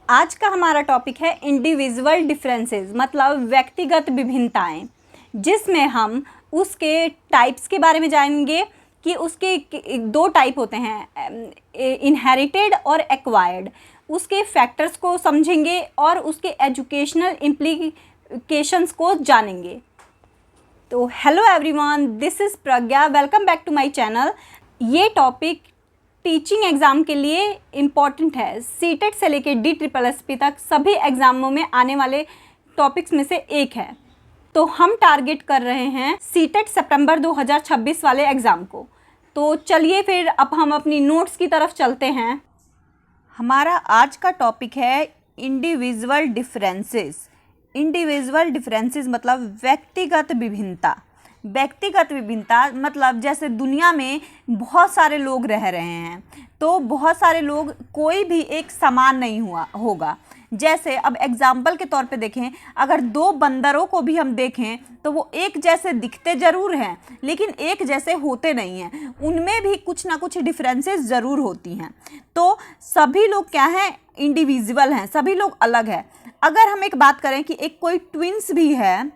आज का हमारा टॉपिक है इंडिविजुअल डिफरेंसेस, मतलब व्यक्तिगत विभिन्नताएं, जिसमें हम उसके टाइप्स के बारे में जानेंगे कि उसके दो टाइप होते हैं, इनहेरिटेड और एक्वायर्ड। उसके फैक्टर्स को समझेंगे और उसके एजुकेशनल इम्प्लीकेशंस को जानेंगे। तो hello everyone, this is Pragya, welcome back to my channel. ये टॉपिक टीचिंग एग्ज़ाम के लिए इम्पॉर्टेंट है। सीटेट से लेकर DSSP तक सभी एग्ज़ामों में आने वाले टॉपिक्स में से एक है। तो हम टारगेट कर रहे हैं सीटेट सितंबर 2026 वाले एग्ज़ाम को। तो चलिए फिर अब हम अपनी नोट्स की तरफ चलते हैं। हमारा आज का टॉपिक है इंडिविजुअल डिफरेंसेस। इंडिविजुअल डिफरेंसेस मतलब व्यक्तिगत विभिन्नता। व्यक्तिगत विभिन्नता मतलब जैसे दुनिया में बहुत सारे लोग रह रहे हैं, तो बहुत सारे लोग, कोई भी एक समान नहीं होगा। जैसे अब एग्जाम्पल के तौर पे देखें, अगर दो बंदरों को भी हम देखें तो वो एक जैसे दिखते ज़रूर हैं, लेकिन एक जैसे होते नहीं हैं। उनमें भी कुछ ना कुछ डिफरेंसेस ज़रूर होती हैं। तो सभी लोग क्या हैं? इंडिविजुअल हैं, सभी लोग अलग हैं। अगर हम एक बात करें कि एक कोई ट्विंस भी है,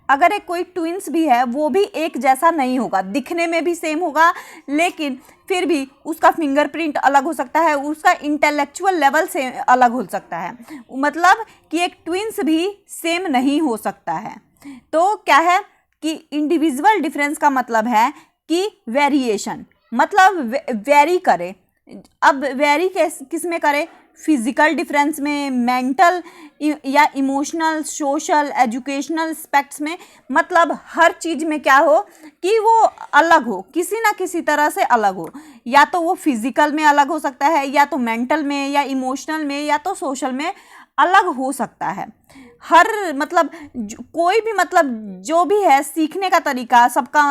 अगर एक कोई ट्विंस भी है, वो भी एक जैसा नहीं होगा। दिखने में भी सेम होगा, लेकिन फिर भी उसका फिंगरप्रिंट अलग हो सकता है, उसका इंटेलेक्चुअल लेवल से अलग हो सकता है। मतलब कि एक ट्विंस भी सेम नहीं हो सकता है। तो क्या है कि इंडिविजुअल डिफरेंस का मतलब है कि वेरिएशन, मतलब वेरी करे। अब वेरी किस में करे? फिजिकल डिफरेंस में, मेंटल या इमोशनल, सोशल, एजुकेशनल एस्पेक्ट्स में, मतलब हर चीज़ में क्या हो कि वो अलग हो, किसी ना किसी तरह से अलग हो। या तो वो फिजिकल में अलग हो सकता है, या तो मेंटल में, या इमोशनल में, या तो सोशल में अलग हो सकता है। हर मतलब कोई भी, मतलब जो भी है, सीखने का तरीका सबका,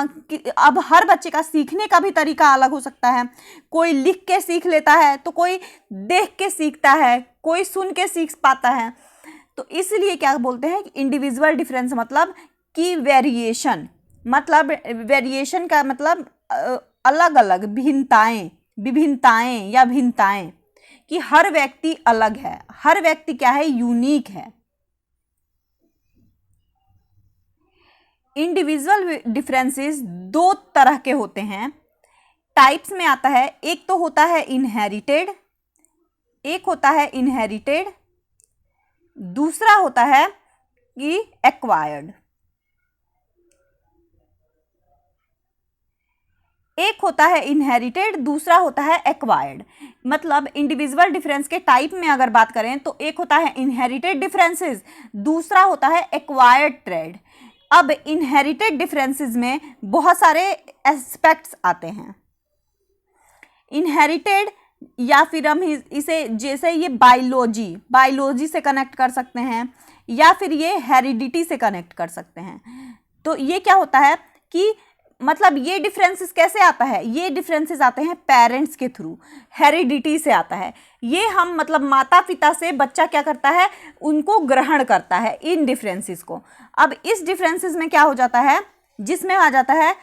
अब हर बच्चे का सीखने का भी तरीका अलग हो सकता है। कोई लिख के सीख लेता है, तो कोई देख के सीखता है, कोई सुन के सीख पाता है। तो इसलिए क्या बोलते हैं कि इंडिविजुअल डिफरेंस मतलब कि वेरिएशन, मतलब वेरिएशन का मतलब अलग अलग विभिन्नताएं या भिन्नताएं, कि हर व्यक्ति अलग है, हर व्यक्ति क्या है? यूनिक है। इंडिविजुअल डिफरेंसेस दो तरह के होते हैं, टाइप्स में आता है। एक तो होता है इनहेरिटेड, दूसरा होता है कि एक्वायर्ड। एक होता है इनहेरिटेड, दूसरा होता है एक्वायर्ड। मतलब इंडिविजुअल डिफरेंस के टाइप में अगर बात करें तो एक होता है इनहेरिटेड डिफरेंसेस, दूसरा होता है एक्वायर्ड ट्रेड। अब इनहेरिटेड डिफरेंसेस में बहुत सारे एस्पेक्ट्स आते हैं। इनहेरिटेड, या फिर हम इसे जैसे ये बायोलॉजी से कनेक्ट कर सकते हैं, या फिर ये हेरिडिटी से कनेक्ट कर सकते हैं। तो ये क्या होता है कि मतलब ये डिफरेंसेस कैसे आता है? ये डिफरेंसेस आते हैं पेरेंट्स के थ्रू, हेरिडिटी से आता है। ये हम मतलब माता पिता से बच्चा क्या करता है? उनको ग्रहण करता है, इन डिफरेंसेस को। अब इस डिफरेंसेस में क्या हो जाता है? जिसमें आ जाता है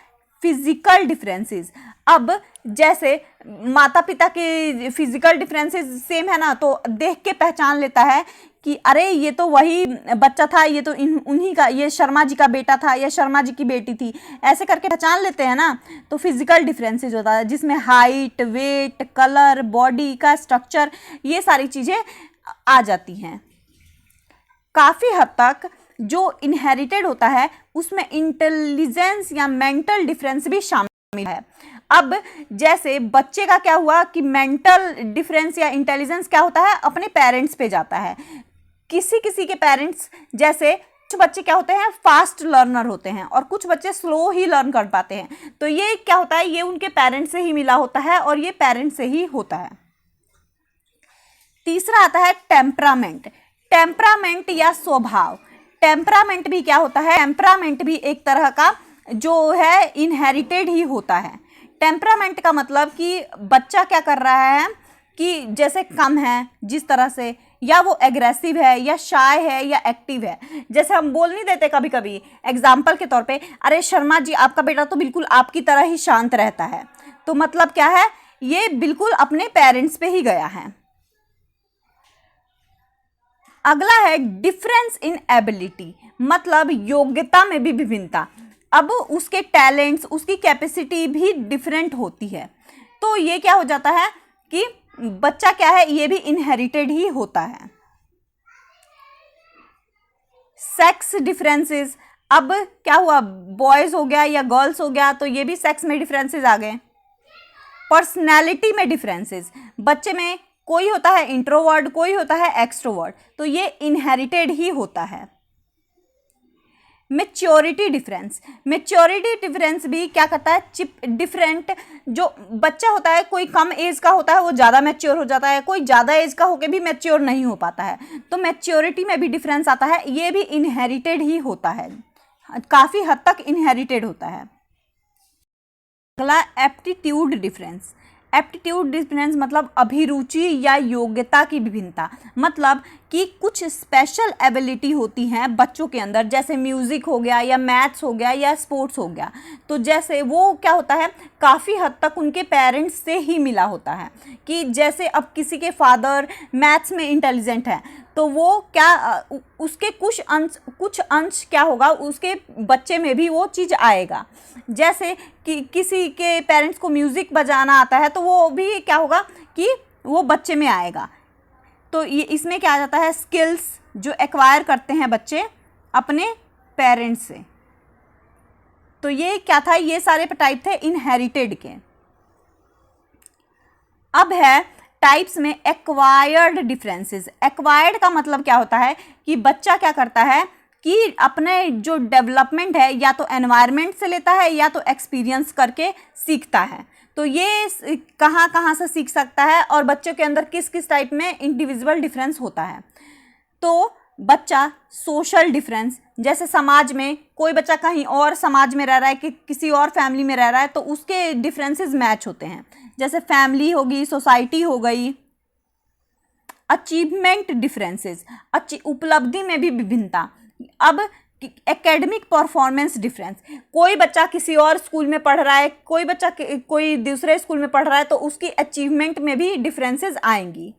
फिजिकल डिफरेंसेस। अब जैसे माता पिता के फिजिकल डिफरेंसेस सेम है ना, तो देख के पहचान लेता है कि अरे ये तो वही बच्चा था, ये तो उन्हीं का, ये शर्मा जी का बेटा था, या शर्मा जी की बेटी थी, ऐसे करके पहचान लेते हैं ना। तो फिजिकल डिफरेंसेस होता है, जिसमें हाइट, वेट, कलर, बॉडी का स्ट्रक्चर, ये सारी चीज़ें आ जाती हैं। काफ़ी हद तक जो इनहेरिटेड होता है उसमें इंटेलिजेंस या मेंटल डिफरेंस भी शामिल है। अब जैसे बच्चे का क्या हुआ कि मेंटल डिफरेंस या इंटेलिजेंस क्या होता है? अपने पेरेंट्स पे जाता है। किसी किसी के पेरेंट्स, जैसे कुछ बच्चे क्या होते हैं? फास्ट लर्नर होते हैं, और कुछ बच्चे स्लो ही लर्न कर पाते हैं। तो ये क्या होता है? ये उनके पेरेंट्स से ही मिला होता है, और ये पेरेंट्स से ही होता है। तीसरा आता है टेम्परामेंट या स्वभाव। टेम्परामेंट भी क्या होता है? टेम्परामेंट भी एक तरह का जो है इनहेरिटेड ही होता है। टेम्परामेंट का मतलब कि बच्चा क्या कर रहा है कि जैसे कम है जिस तरह से, या वो एग्रेसिव है, या शाय है, या एक्टिव है। जैसे हम बोल नहीं देते कभी कभी एग्जाम्पल के तौर पे, अरे शर्मा जी आपका बेटा तो बिल्कुल आपकी तरह ही शांत रहता है। तो मतलब क्या है? ये बिल्कुल अपने पेरेंट्स पे ही गया है। अगला है डिफरेंस इन एबिलिटी, मतलब योग्यता में भी विभिन्नता। अब उसके टैलेंट्स, उसकी कैपेसिटी भी डिफरेंट होती है। तो ये क्या हो जाता है कि बच्चा क्या है, ये भी इनहेरिटेड ही होता है। सेक्स डिफरेंसेस, अब क्या हुआ, बॉयज हो गया या गर्ल्स हो गया, तो ये भी सेक्स में डिफरेंसेस आ गए। पर्सनैलिटी में डिफरेंसेस, बच्चे में कोई होता है इंट्रोवर्ट, कोई होता है एक्सट्रोवर्ट, तो ये इनहेरिटेड ही होता है। मेच्योरिटी डिफरेंस, मेच्योरिटी डिफरेंस भी क्या करता है, डिफरेंट जो बच्चा होता है, कोई कम एज का होता है वो ज़्यादा मैच्योर हो जाता है, कोई ज़्यादा एज का होकर भी मैच्योर नहीं हो पाता है, तो मैच्योरिटी में भी डिफरेंस आता है। ये भी इनहेरिटेड ही होता है, काफ़ी हद तक इनहेरिटेड होता है। अगला एप्टीट्यूड डिफरेंस, एप्टीट्यूड डिफरेंस मतलब अभिरुचि या योग्यता की विभिन्नता, मतलब कि कुछ स्पेशल एबिलिटी होती हैं बच्चों के अंदर, जैसे म्यूज़िक हो गया या मैथ्स हो गया या स्पोर्ट्स हो गया, तो जैसे वो क्या होता है, काफ़ी हद तक उनके पेरेंट्स से ही मिला होता है। कि जैसे अब किसी के फादर मैथ्स में इंटेलिजेंट है, तो वो क्या उसके कुछ अंश क्या होगा, उसके बच्चे में भी वो चीज़ आएगा। जैसे कि किसी के पेरेंट्स को म्यूज़िक बजाना आता है, तो वो भी क्या होगा कि वो बच्चे में आएगा। तो ये इसमें क्या आ जाता है, स्किल्स जो एक्वायर करते हैं बच्चे अपने पेरेंट्स से। तो ये क्या था, ये सारे टाइप थे इनहेरिटेड के। अब है टाइप्स में एक्वायर्ड डिफरेंसेस। एक्वायर्ड का मतलब क्या होता है कि बच्चा क्या करता है कि अपने जो डेवलपमेंट है या तो एनवायरनमेंट से लेता है या तो एक्सपीरियंस करके सीखता है। तो ये कहाँ कहाँ से सीख सकता है और बच्चों के अंदर किस किस टाइप में इंडिविजुअल डिफरेंस होता है। तो बच्चा सोशल डिफरेंस, जैसे समाज में कोई बच्चा कहीं और समाज में रह रहा है कि किसी और फैमिली में रह रहा है, तो उसके डिफरेंसेस मैच होते हैं, जैसे फैमिली होगी, सोसाइटी हो गई। अचीवमेंट डिफरेंसेस, उपलब्धि में भी विभिन्नता। अब एकेडमिक परफॉर्मेंस डिफरेंस, कोई बच्चा किसी और स्कूल में पढ़ रहा है, कोई बच्चा कोई दूसरे स्कूल में पढ़ रहा है, तो उसकी अचीवमेंट में भी डिफरेंसेस आएंगी।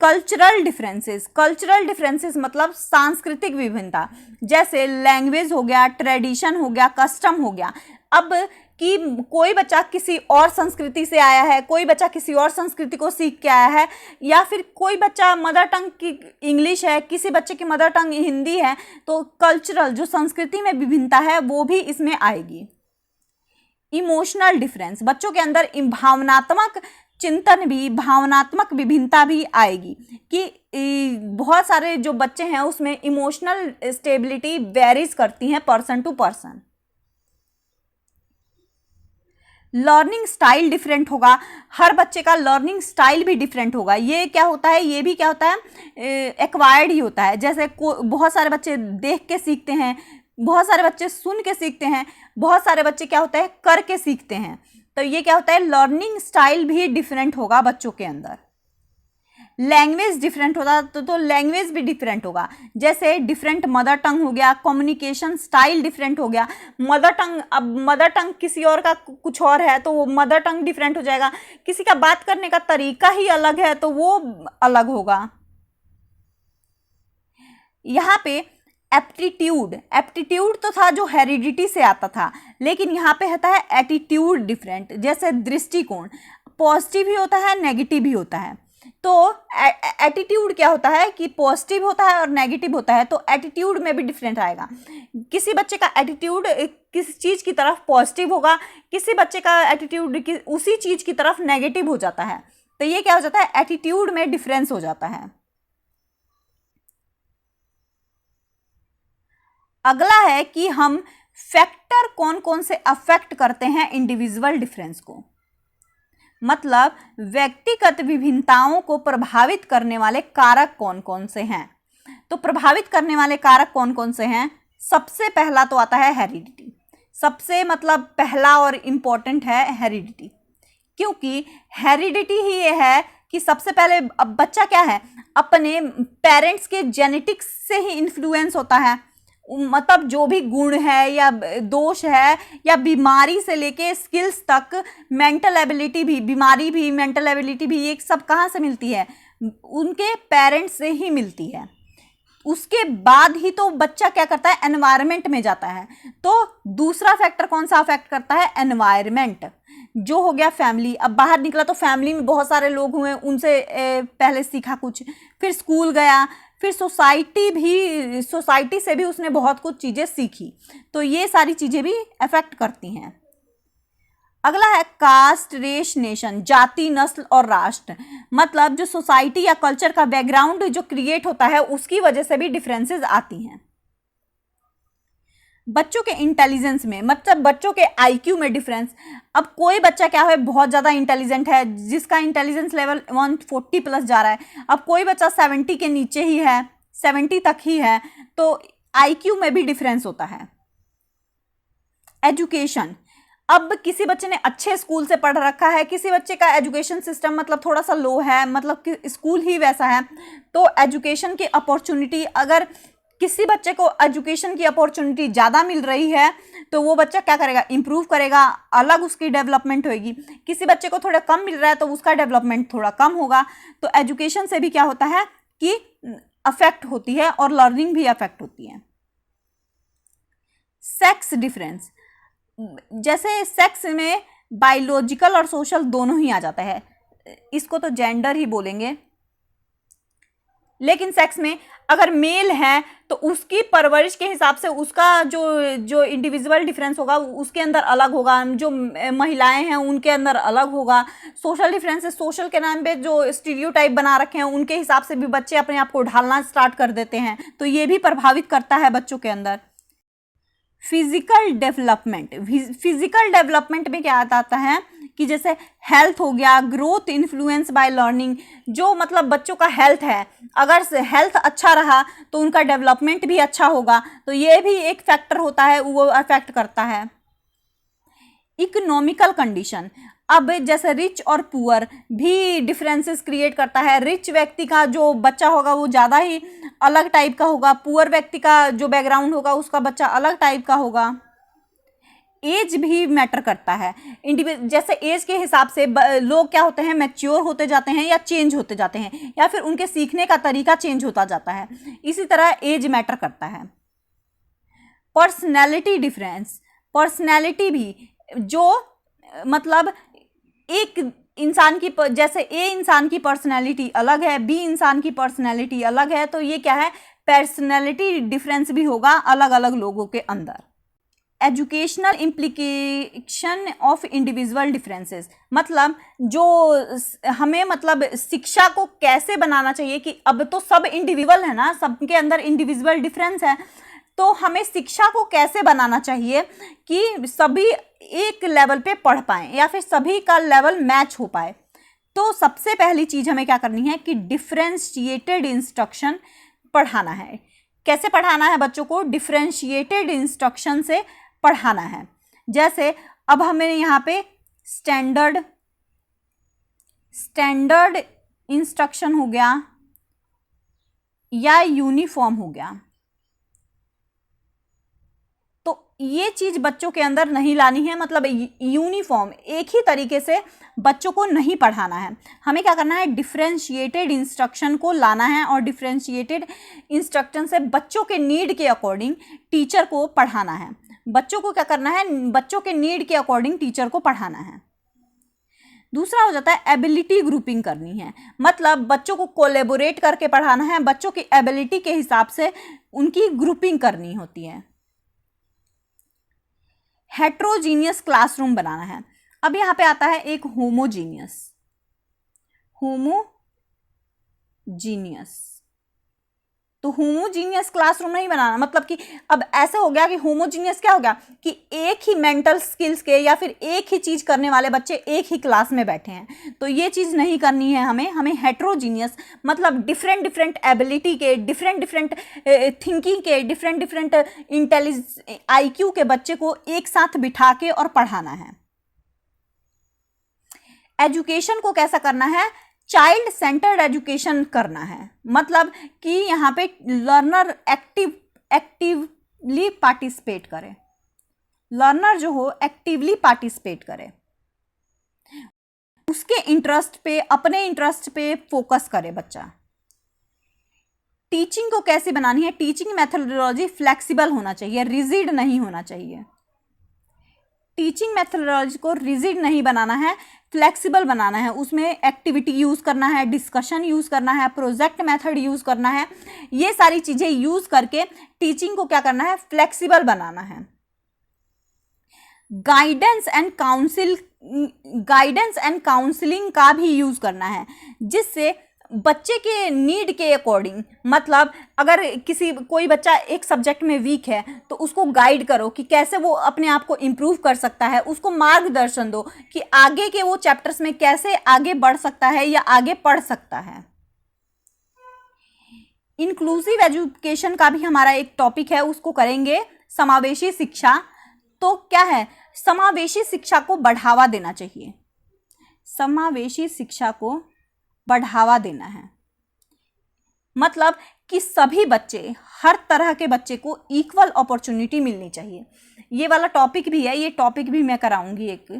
कल्चरल डिफरेंसेस, कल्चरल डिफरेंसेस मतलब सांस्कृतिक विभिन्नता, जैसे लैंग्वेज हो गया, ट्रेडिशन हो गया, कस्टम हो गया। अब कि कोई बच्चा किसी और संस्कृति से आया है, कोई बच्चा किसी और संस्कृति को सीख के आया है, या फिर कोई बच्चा मदर टंग की इंग्लिश है, किसी बच्चे की मदर टंग हिंदी है, तो कल्चरल जो संस्कृति में विभिन्नता है वो भी इसमें आएगी। इमोशनल डिफरेंस, बच्चों के अंदर भावनात्मक चिंतन भी, भावनात्मक विभिन्नता भी आएगी कि बहुत सारे जो बच्चे हैं उसमें इमोशनल स्टेबिलिटी वेरीज करती हैं person to person. Learning style different होगा, हर बच्चे का लर्निंग स्टाइल भी डिफरेंट होगा। ये क्या होता है, ये भी क्या होता है, एक्वायर्ड ही होता है। जैसे बहुत सारे बच्चे देख के सीखते हैं, बहुत सारे बच्चे सुन के सीखते हैं, बहुत सारे बच्चे क्या होता है करके सीखते हैं। तो ये क्या होता है, लर्निंग स्टाइल भी डिफरेंट होगा बच्चों के अंदर। लैंग्वेज डिफरेंट होता तो लैंग्वेज भी डिफरेंट होगा, जैसे डिफरेंट मदर टंग हो गया, कम्युनिकेशन स्टाइल डिफरेंट हो गया। मदर टंग, अब मदर टंग किसी और का कुछ और है तो वो मदर टंग डिफरेंट हो जाएगा। किसी का बात करने का तरीका ही अलग है तो वो अलग होगा। यहाँ पे एप्टीट्यूड, एप्टीट्यूड तो था जो हेरिडिटी से आता था, लेकिन यहाँ पे होता है एटीट्यूड डिफरेंट। जैसे दृष्टिकोण पॉजिटिव भी होता है, नेगेटिव भी होता है। तो एटीट्यूड क्या होता है कि पॉजिटिव होता है और नेगेटिव होता है, तो एटीट्यूड में भी डिफरेंट आएगा। किसी बच्चे का एटीट्यूड किसी चीज़ की तरफ पॉजिटिव होगा, किसी बच्चे का एटीट्यूड उसी चीज़ की तरफ नेगेटिव हो जाता है। तो ये क्या हो जाता है, एटीट्यूड में डिफरेंस हो जाता है। अगला है कि हम फैक्टर कौन कौन से अफेक्ट करते हैं इंडिविजुअल डिफरेंस को, मतलब व्यक्तिगत विभिन्नताओं को प्रभावित करने वाले कारक कौन कौन से हैं। तो प्रभावित करने वाले कारक कौन कौन से हैं, सबसे पहला तो आता है हेरिडिटी। सबसे मतलब पहला और इम्पोर्टेंट है हेरिडिटी, क्योंकि हेरिडिटी ही ये है कि सबसे पहले अब बच्चा क्या है, अपने पेरेंट्स के जेनेटिक्स से ही इन्फ्लुएंस होता है। मतलब जो भी गुण है या दोष है या बीमारी से लेके स्किल्स तक, मेंटल एबिलिटी भी, बीमारी भी, मेंटल एबिलिटी भी, ये सब कहाँ से मिलती है, उनके पेरेंट्स से ही मिलती है। उसके बाद ही तो बच्चा क्या करता है, एनवायरनमेंट में जाता है। तो दूसरा फैक्टर कौन सा अफेक्ट करता है, एनवायरनमेंट, जो हो गया फैमिली। अब बाहर निकला तो फैमिली में बहुत सारे लोग हुए, उनसे पहले सीखा कुछ, फिर स्कूल गया, फिर सोसाइटी से भी उसने बहुत कुछ चीज़ें सीखी। तो ये सारी चीज़ें भी अफेक्ट करती हैं। अगला है कास्ट, रेस, नेशन, जाति, नस्ल और राष्ट्र। मतलब जो सोसाइटी या कल्चर का बैकग्राउंड जो क्रिएट होता है उसकी वजह से भी डिफरेंसेस आती हैं। बच्चों के इंटेलिजेंस में, मतलब बच्चों के आईक्यू में डिफरेंस। अब कोई बच्चा क्या है, बहुत ज़्यादा इंटेलिजेंट है, जिसका इंटेलिजेंस लेवल 140 प्लस जा रहा है। अब कोई बच्चा 70 के नीचे ही है, 70 तक ही है, तो आईक्यू में भी डिफरेंस होता है। एजुकेशन, अब किसी बच्चे ने अच्छे स्कूल से पढ़ रखा है, किसी बच्चे का एजुकेशन सिस्टम मतलब थोड़ा सा लो है, मतलब कि स्कूल ही वैसा है, तो एजुकेशन की अपॉर्चुनिटी, अगर किसी बच्चे को एजुकेशन की अपॉर्चुनिटी ज़्यादा मिल रही है तो वो बच्चा क्या करेगा, इम्प्रूव करेगा, अलग उसकी डेवलपमेंट होगी। किसी बच्चे को थोड़ा कम मिल रहा है तो उसका डेवलपमेंट थोड़ा कम होगा। तो एजुकेशन से भी क्या होता है कि अफेक्ट होती है और लर्निंग भी अफेक्ट होती है। सेक्स डिफरेंस, जैसे सेक्स में बायोलॉजिकल और सोशल दोनों ही आ जाता है, इसको तो जेंडर ही बोलेंगे। लेकिन सेक्स में अगर मेल है तो उसकी परवरिश के हिसाब से उसका जो इंडिविजुअल डिफरेंस होगा उसके अंदर अलग होगा, जो महिलाएं हैं उनके अंदर अलग होगा। सोशल डिफरेंसेस, सोशल के नाम पे जो स्टीरियोटाइप बना रखे हैं उनके हिसाब से भी बच्चे अपने आप को ढालना स्टार्ट कर देते हैं, तो ये भी प्रभावित करता है बच्चों के अंदर। फिजिकल डेवलपमेंट, फिजिकल डेवलपमेंट में क्या आता है कि जैसे हेल्थ हो गया, ग्रोथ इन्फ्लुएंस बाय लर्निंग, जो मतलब बच्चों का हेल्थ है, अगर हेल्थ अच्छा रहा तो उनका डेवलपमेंट भी अच्छा होगा, तो ये भी एक फैक्टर होता है, वो अफेक्ट करता है। इकोनॉमिकल कंडीशन, अब जैसे रिच और पुअर भी डिफरेंसेस क्रिएट करता है। रिच व्यक्ति का जो बच्चा होगा वो ज़्यादा ही अलग टाइप का होगा, पुअर व्यक्ति का जो बैकग्राउंड होगा उसका बच्चा अलग टाइप का होगा। एज भी मैटर करता है, जैसे एज के हिसाब से लोग क्या होते हैं, मैच्योर होते जाते हैं या चेंज होते जाते हैं, या फिर उनके सीखने का तरीका चेंज होता जाता है। इसी तरह एज मैटर करता है। पर्सनैलिटी डिफरेंस, पर्सनैलिटी भी जो मतलब एक इंसान की जैसे ए इंसान की पर्सनैलिटी अलग है, बी इंसान की पर्सनैलिटी अलग है, तो ये क्या है, पर्सनैलिटी डिफरेंस भी होगा अलग अलग लोगों के अंदर। Educational implication of individual differences, मतलब जो हमें मतलब शिक्षा को कैसे बनाना चाहिए कि अब तो सब इंडिविजुअल है ना, सबके अंदर इंडिविजुअल डिफरेंस है, तो हमें शिक्षा को कैसे बनाना चाहिए कि सभी एक लेवल पे पढ़ पाएँ या फिर सभी का लेवल मैच हो पाए। तो सबसे पहली चीज़ हमें क्या करनी है कि डिफरेंशिएटेड इंस्ट्रक्शन पढ़ाना है। कैसे पढ़ाना है बच्चों को, डिफरेंशिएटेड इंस्ट्रक्शन से पढ़ाना है। जैसे अब हमें यहाँ पे स्टैंडर्ड इंस्ट्रक्शन हो गया या यूनिफॉर्म हो गया, तो ये चीज़ बच्चों के अंदर नहीं लानी है। मतलब यूनिफॉर्म एक ही तरीके से बच्चों को नहीं पढ़ाना है, हमें क्या करना है, डिफरेंशिएटेड इंस्ट्रक्शन को लाना है, और डिफरेंशिएटेड इंस्ट्रक्शन से बच्चों के नीड के अकॉर्डिंग टीचर को पढ़ाना है। बच्चों को क्या करना है, बच्चों के नीड के अकॉर्डिंग टीचर को पढ़ाना है। दूसरा हो जाता है एबिलिटी ग्रुपिंग करनी है, मतलब बच्चों को कोलेबोरेट करके पढ़ाना है, बच्चों की एबिलिटी के हिसाब से उनकी ग्रुपिंग करनी होती है। हेट्रोजीनियस क्लासरूम बनाना है। अब यहाँ पे आता है एक होमोजीनियस, तो होमोजीनियस क्लासरूम नहीं बनाना, मतलब कि अब ऐसे हो गया कि होमोजीनियस क्या हो गया कि एक ही मेंटल स्किल्स के या फिर एक ही चीज़ करने वाले बच्चे एक ही क्लास में बैठे हैं, तो ये चीज़ नहीं करनी है हमें हेट्रोजीनियस, मतलब डिफरेंट एबिलिटी के, डिफरेंट थिंकिंग के, डिफरेंट IQ के बच्चे को एक साथ बिठा के और पढ़ाना है। एजुकेशन को कैसा करना है, चाइल्ड सेंटर्ड एजुकेशन करना है, मतलब कि यहाँ पे लर्नर एक्टिवली पार्टिसिपेट करे, लर्नर जो हो एक्टिवली पार्टिसिपेट करे। उसके इंटरेस्ट पे, अपने इंटरेस्ट पे फोकस करे बच्चा। टीचिंग को कैसे बनानी है, टीचिंग मेथोडोलॉजी फ्लेक्सिबल होना चाहिए, रिजिड नहीं होना चाहिए। टीचिंग मेथोडोलॉजी को रिजिड नहीं बनाना है, फ्लेक्सिबल बनाना है। उसमें एक्टिविटी यूज़ करना है, डिस्कशन यूज़ करना है, प्रोजेक्ट मेथड यूज़ करना है। ये सारी चीज़ें यूज़ करके टीचिंग को क्या करना है, फ्लेक्सिबल बनाना है। गाइडेंस एंड काउंसलिंग का भी यूज़ करना है, जिससे बच्चे के नीड के अकॉर्डिंग, मतलब अगर कोई बच्चा एक सब्जेक्ट में वीक है तो उसको गाइड करो कि कैसे वो अपने आप को इम्प्रूव कर सकता है, उसको मार्गदर्शन दो कि आगे के वो चैप्टर्स में कैसे आगे बढ़ सकता है या आगे पढ़ सकता है। इंक्लूसिव एजुकेशन का भी हमारा एक टॉपिक है, उसको करेंगे, समावेशी शिक्षा। तो क्या है, समावेशी शिक्षा को बढ़ावा देना चाहिए, समावेशी शिक्षा को बढ़ावा देना है, मतलब कि सभी बच्चे, हर तरह के बच्चे को इक्वल अपॉर्चुनिटी मिलनी चाहिए। ये वाला टॉपिक भी है, ये टॉपिक भी मैं कराऊंगी एक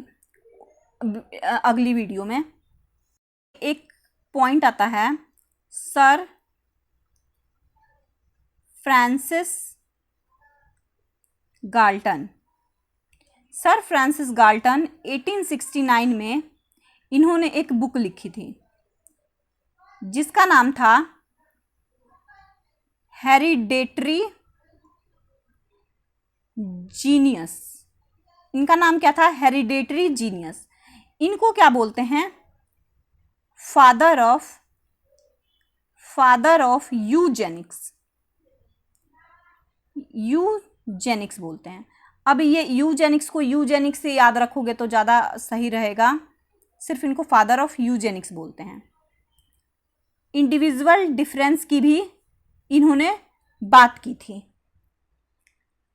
अगली वीडियो में। एक पॉइंट आता है, sir Francis Galton. Sir Francis Galton 1869 में इन्होंने एक बुक लिखी थी जिसका नाम था हेरिडेटरी जीनियस। इनका नाम क्या था, हेरिडेटरी जीनियस। इनको क्या बोलते हैं, फादर ऑफ यूजेनिक्स बोलते हैं। अब ये यूजेनिक्स को यूजेनिक्स से याद रखोगे तो ज़्यादा सही रहेगा, सिर्फ इनको फादर ऑफ यूजेनिक्स बोलते हैं। इंडिविजुअल डिफरेंस की भी इन्होंने बात की थी।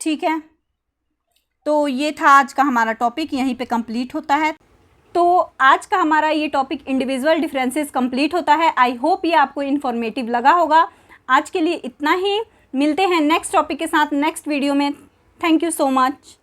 ठीक है, तो ये था आज का हमारा टॉपिक, यहीं पे कंप्लीट होता है। तो आज का हमारा ये टॉपिक इंडिविजुअल डिफरेंसेस कंप्लीट होता है। आई होप ये आपको इन्फॉर्मेटिव लगा होगा। आज के लिए इतना ही, मिलते हैं नेक्स्ट टॉपिक के साथ नेक्स्ट वीडियो में। Thank you so much.